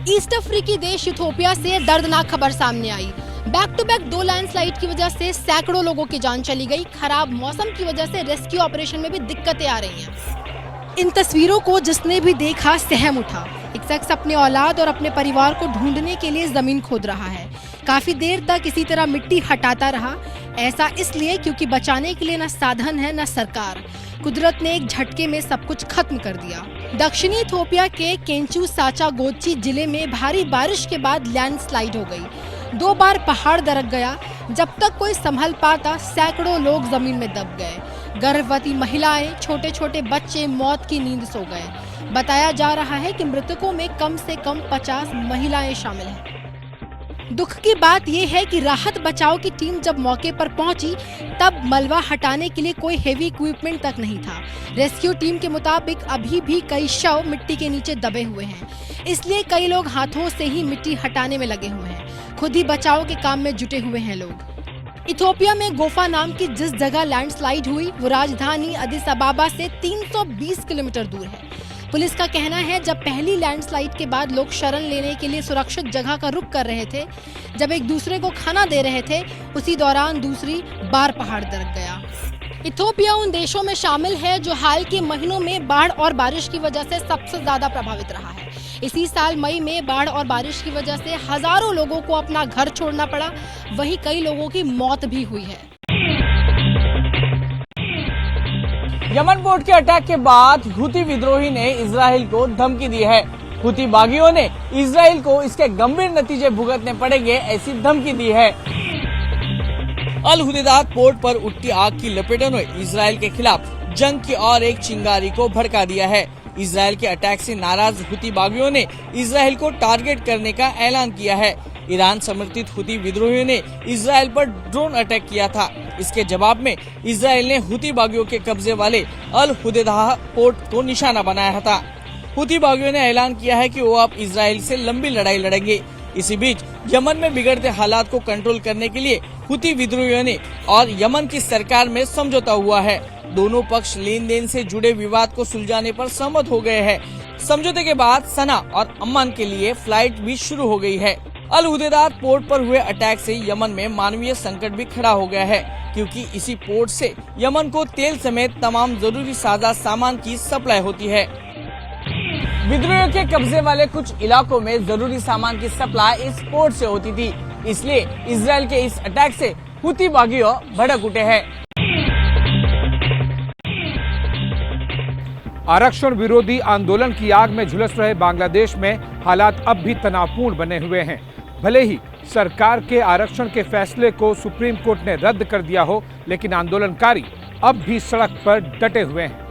East अफ्रीकी देश Ethiopia से दर्दनाक खबर सामने आई। बैक टू बैक 2 लैंडस्लाइड की वजह से सैकड़ों लोगों की जान चली गई। खराब मौसम की वजह से रेस्क्यू ऑपरेशन में भी दिक्कतें आ रही हैं। इन तस्वीरों को जिसने भी देखा सहम उठा। एक शख्स अपने औलाद और अपने परिवार को ढूंढने के लिए जमीन खोद रहा है। काफी देर तक इसी तरह मिट्टी हटाता रहा। ऐसा इसलिए क्योंकि बचाने के लिए न साधन है न सरकार। कुदरत ने एक झटके में सब कुछ खत्म कर दिया। दक्षिणी इथियोपिया के केंचू साचा गोची जिले में भारी बारिश के बाद लैंडस्लाइड हो गई। 2 बार पहाड़ दरक गया। जब तक कोई संभल पाता सैकड़ों लोग जमीन में दब गए। गर्भवती महिलाएं, छोटे छोटे बच्चे मौत की नींद सो गए। बताया जा रहा है कि मृतकों में कम से कम 50 महिलाएं शामिल हैं। दुख की बात यह है कि राहत बचाव की टीम जब मौके पर पहुंची तब मलबा हटाने के लिए कोई हेवी इक्विपमेंट तक नहीं था। रेस्क्यू टीम के मुताबिक अभी भी कई शव मिट्टी के नीचे दबे हुए हैं, इसलिए कई लोग हाथों से ही मिट्टी हटाने में लगे हुए हैं। खुद ही बचाव के काम में जुटे हुए हैं लोग। इथियोपिया में गोफा नाम की जिस जगह लैंडस्लाइड हुई वो राजधानी अदिस अबाबा से 320 किलोमीटर दूर है। पुलिस का कहना है जब पहली लैंडस्लाइड के बाद लोग शरण लेने के लिए सुरक्षित जगह का रुख कर रहे थे, जब एक दूसरे को खाना दे रहे थे, उसी दौरान दूसरी बार पहाड़ दरक गया। इथियोपिया उन देशों में शामिल है जो हाल के महीनों में बाढ़ और बारिश की वजह से सबसे ज्यादा प्रभावित रहा है। इसी साल मई में बाढ़ और बारिश की वजह से हजारों लोगों को अपना घर छोड़ना पड़ा। वहीं कई लोगों की मौत भी हुई है। यमन पोर्ट के अटैक के बाद हुती विद्रोही ने इजराइल को धमकी दी है। हुती बागियों ने इजराइल को इसके गंभीर नतीजे भुगतने पड़ेंगे ऐसी धमकी दी है। अल हुदैदा पोर्ट पर उठती आग की लपेटों ने इजराइल के खिलाफ जंग की और एक चिंगारी को भड़का दिया है। इजराइल के अटैक से नाराज हुती बागियों ने इजराइल को टारगेट करने का ऐलान किया है। ईरान समर्थित हुती विद्रोहियों ने इजराइल पर ड्रोन अटैक किया था। इसके जवाब में इजराइल ने हुती बागियों के कब्जे वाले अल हुदैदा पोर्ट को निशाना बनाया था। हुती बागियों ने ऐलान किया है कि वो अब इजराइल से लंबी लड़ाई लड़ेंगे। इसी बीच यमन में बिगड़ते हालात को कंट्रोल करने के लिए हुती विद्रोहियों ने और यमन की सरकार में समझौता हुआ है। दोनों पक्ष लेन देन से जुड़े विवाद को सुलझाने पर सहमत हो गए हैं। समझौते के बाद सना और अम्मान के लिए फ्लाइट भी शुरू हो गई है। अल हुदैदा पोर्ट पर हुए अटैक से यमन में मानवीय संकट भी खड़ा हो गया है, क्योंकि इसी पोर्ट से यमन को तेल समेत तमाम जरूरी साजा सामान की सप्लाई होती है। विद्रोहियों के कब्जे वाले कुछ इलाकों में जरूरी सामान की सप्लाई इस पोर्ट से होती थी, इसलिए इजराइल के इस अटैक से हुती बागियों भड़क उठे हैं। आरक्षण विरोधी आंदोलन की आग में झुलस रहे बांग्लादेश में हालात अब भी तनावपूर्ण बने हुए हैं। भले ही सरकार के आरक्षण के फैसले को सुप्रीम कोर्ट ने रद्द कर दिया हो, लेकिन आंदोलनकारी अब भी सड़क पर डटे हुए हैं।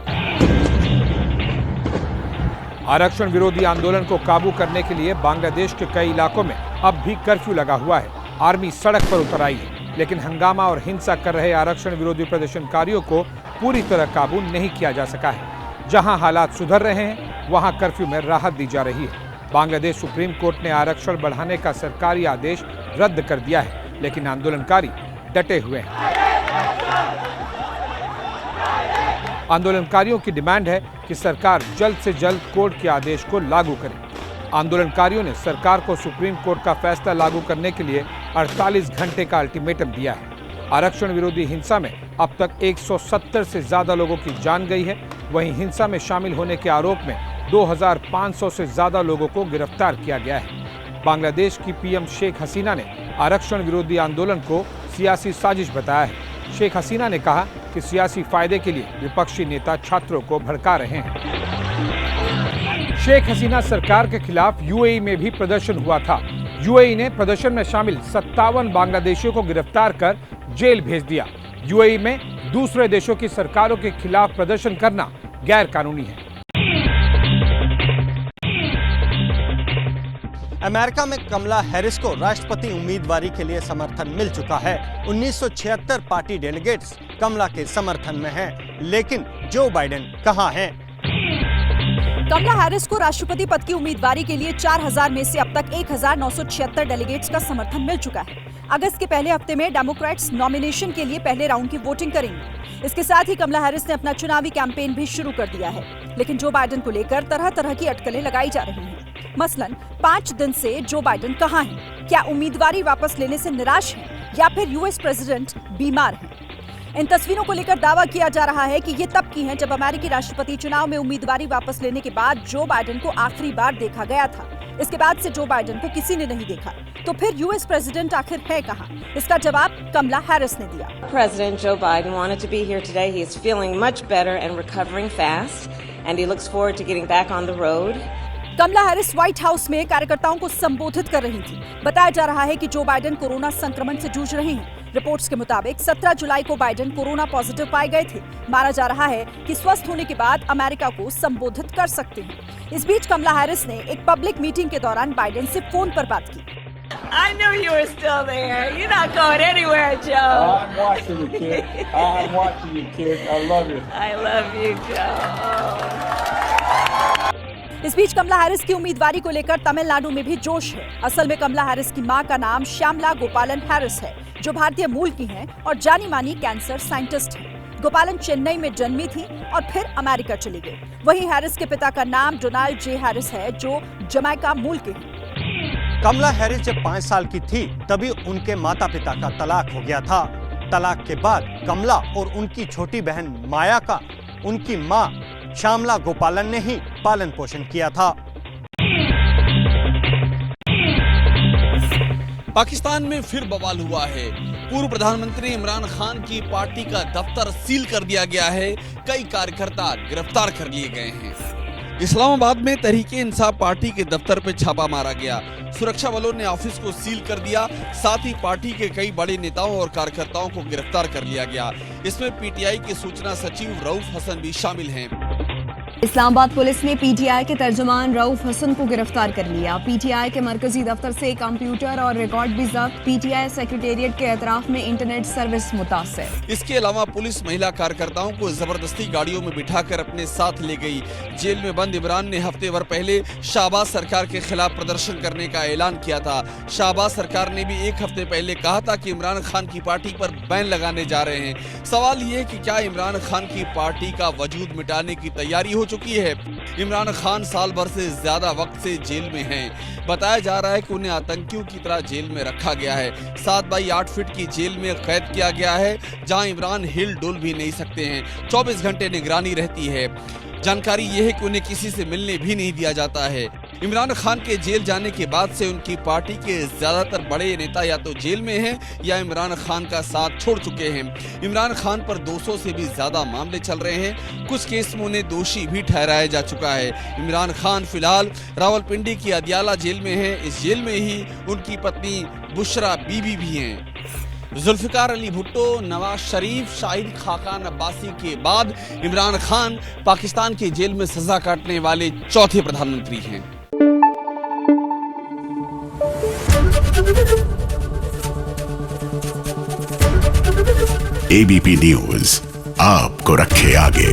आरक्षण विरोधी आंदोलन को काबू करने के लिए बांग्लादेश के कई इलाकों में अब भी कर्फ्यू लगा हुआ है। आर्मी सड़क पर उतर आई है, लेकिन हंगामा और हिंसा कर रहे आरक्षण विरोधी प्रदर्शनकारियों को पूरी तरह काबू नहीं किया जा सका है। जहां हालात सुधर रहे हैं, वहां कर्फ्यू में राहत दी जा रही है। बांग्लादेश सुप्रीम कोर्ट ने आरक्षण बढ़ाने का सरकारी आदेश रद्द कर दिया है, लेकिन आंदोलनकारी डटे हुए हैं। आंदोलनकारियों की डिमांड है कि सरकार जल्द से जल्द कोर्ट के आदेश को लागू करे। आंदोलनकारियों ने सरकार को सुप्रीम कोर्ट का फैसला लागू करने के लिए 48 घंटे का अल्टीमेटम दिया है। आरक्षण विरोधी हिंसा में अब तक 170 से ज्यादा लोगों की जान गई है। वहीं हिंसा में शामिल होने के आरोप में 2500 से ज्यादा लोगों को गिरफ्तार किया गया है। बांग्लादेश की पीएम शेख हसीना ने आरक्षण विरोधी आंदोलन को सियासी साजिश बताया है। शेख हसीना ने कहा कि सियासी फायदे के लिए विपक्षी नेता छात्रों को भड़का रहे हैं। शेख हसीना सरकार के खिलाफ यूएई में भी प्रदर्शन हुआ था। यूएई ने प्रदर्शन में शामिल 57 बांग्लादेशियों को गिरफ्तार कर जेल भेज दिया। यूएई में दूसरे देशों की सरकारों के खिलाफ प्रदर्शन करना गैर कानूनी है। अमेरिका में कमला हैरिस को राष्ट्रपति उम्मीदवारी के लिए समर्थन मिल चुका है। 1976 पार्टी डेलीगेट्स कमला के समर्थन में हैं, लेकिन जो बाइडेन कहां हैं? कमला हैरिस को राष्ट्रपति पद की उम्मीदवारी के लिए 4000 में से अब तक 1976 डेलीगेट्स का समर्थन मिल चुका है। अगस्त के पहले हफ्ते में डेमोक्रेट्स नॉमिनेशन के लिए पहले राउंड की वोटिंग करेंगे। इसके साथ ही कमला हैरिस ने अपना चुनावी कैंपेन भी शुरू कर दिया है, लेकिन जो बाइडेन को लेकर तरह तरह की अटकलें लगाई जा रही हैं। मसलन 5 दिन से जो बाइडेन कहां हैं? क्या उम्मीदवारी वापस लेने से निराश हैं या फिर यूएस प्रेसिडेंट बीमार हैं? इन तस्वीरों को लेकर दावा किया जा रहा है कि ये तब की हैं जब अमेरिकी राष्ट्रपति चुनाव में उम्मीदवारी वापस लेने के बाद जो बाइडेन को आखिरी बार देखा गया था। इसके बाद से जो बाइडेन को किसी ने नहीं देखा। तो फिर यूएस प्रेसिडेंट आखिर है कहां? इसका जवाब कमला हैरिस ने दिया। President Joe Biden wanted to be here today. He is feeling much better and recovering fast, and he looks forward to getting back on the road. Kamala Harris White House में कार्यकर्ताओं को संबोधित कर रही थी। बताया जा रहा है कि जो बाइडेन कोरोना संक्रमण से जूझ रहे हैं। रिपोर्ट्स के मुताबिक 17 जुलाई को बाइडेन कोरोना पॉजिटिव पाए गए थे। माना जा रहा है कि स्वस्थ होने के बाद अमेरिका को संबोधित कर सकते हैं। इस बीच कमला हैरिस ने एक पब्लिक मीटिंग के दौरान बाइडेन से फोन पर बात की। I knew you were still there. You're not going anywhere, Joe. I'm watching you, kid. I'm watching you, kid. I love you. I love you, Joe. इस बीच कमला Harris की उम्मीदवारी को लेकर तमिलनाडु में भी जोश है। असल में कमला हैरिस की मां का नाम श्यामला गोपालन हैरिस है, जो भारतीय मूल की हैं और जानी मानी कैंसर साइंटिस्ट हैं। गोपालन चेन्नई में जन्मी थी और फिर अमेरिका चली गई। वहीं हैरिस के पिता का नाम डोनाल्ड जे हैरिस है, जो जमैका मूल के हैं। कमला हैरिस जब 5 साल की थी तभी उनके माता पिता का तलाक हो गया था। तलाक के बाद कमला और उनकी छोटी बहन माया का उनकी मां श्यामला गोपालन ने ही पालन पोषण किया था। पाकिस्तान में फिर बवाल हुआ है। पूर्व प्रधानमंत्री इमरान खान की पार्टी का दफ्तर सील कर दिया गया है। कई कार्यकर्ता गिरफ्तार कर लिए गए हैं। इस्लामाबाद में तहरीके इंसाफ पार्टी के दफ्तर पर छापा मारा गया। सुरक्षा बलों ने ऑफिस को सील कर दिया। साथ ही पार्टी के कई बड़े नेताओं और कार्यकर्ताओं को गिरफ्तार कर लिया गया। इसमें पीटीआई के सूचना सचिव रऊफ हसन भी शामिल हैं। इस्लामाबाद पुलिस ने पीटीआई के तर्जुमान रऊफ हसन को गिरफ्तार कर लिया। पीटीआई के मरकजी दफ्तर से कंप्यूटर और रिकॉर्ड भी जब्त। पीटीआई सेक्रेटेरिएट के एतराफ में इंटरनेट सर्विस मुतासर। इसके अलावा पुलिस महिला कार्यकर्ताओं को जबरदस्ती गाड़ियों में बिठाकर अपने साथ ले गई। जेल में बंद इमरान ने हफ्ते भर पहले शाहबाज सरकार के खिलाफ प्रदर्शन करने का ऐलान किया था। शाहबाज सरकार ने भी एक हफ्ते पहले कहा था कि इमरान खान की पार्टी पर बैन लगाने जा रहे हैं। सवाल ये कि क्या इमरान खान की पार्टी का वजूद मिटाने की तैयारी हो चुकी है? इमरान खान साल भर से ज्यादा वक्त से जेल में हैं। बताया जा रहा है कि उन्हें आतंकियों की तरह जेल में रखा गया है। 7 बाई 8 फीट की जेल में कैद किया गया है, जहां इमरान हिल डुल भी नहीं सकते हैं। 24 घंटे निगरानी रहती है। जानकारी यह है कि उन्हें किसी से मिलने भी नहीं दिया जाता है। इमरान खान के जेल जाने के बाद से उनकी पार्टी के ज्यादातर बड़े नेता या तो जेल में हैं या इमरान खान का साथ छोड़ चुके हैं। इमरान खान पर 200 से भी ज्यादा मामले चल रहे हैं। कुछ केस में उन्हें दोषी भी ठहराया जा चुका है। इमरान खान फिलहाल रावलपिंडी की अदियाला जेल में है। इस जेल में ही उनकी पत्नी बुशरा बीबी भी हैं। जुल्फिकार अली भुट्टो, नवाज शरीफ, शाहिद खाकान अब्बासी के बाद इमरान खान पाकिस्तान की जेल में सजा काटने वाले चौथे प्रधानमंत्री हैं। एबीपी न्यूज आपको रखे आगे।